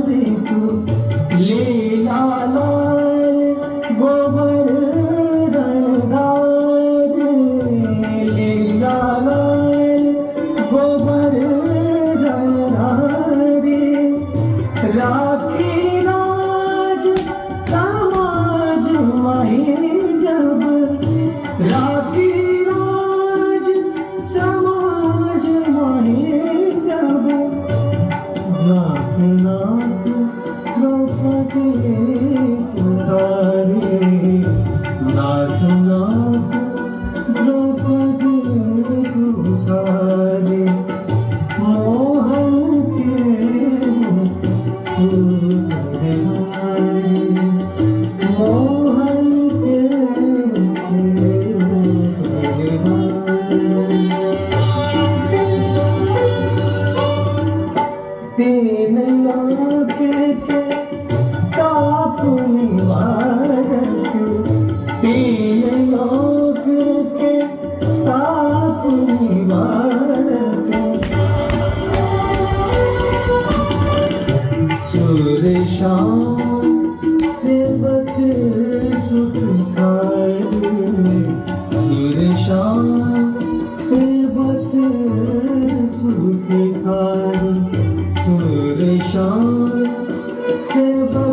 रे तू ले लाला गोबर रंगार ले लाला गोबर रंगार राखी राज समाज माही जब राखी राज समाज माही जब नाथ नाथ द्रौपदी पुकारे नाथ नाथ द्रौपदी पुकारे मोहन के मोहन के तीन लोक के ताप निवारक तीन लोक के ताप निवारक सूर्य शाम सेवक सुखकारी सूर्य शाम सेवक सुखकारी सूर्य शाम सेवक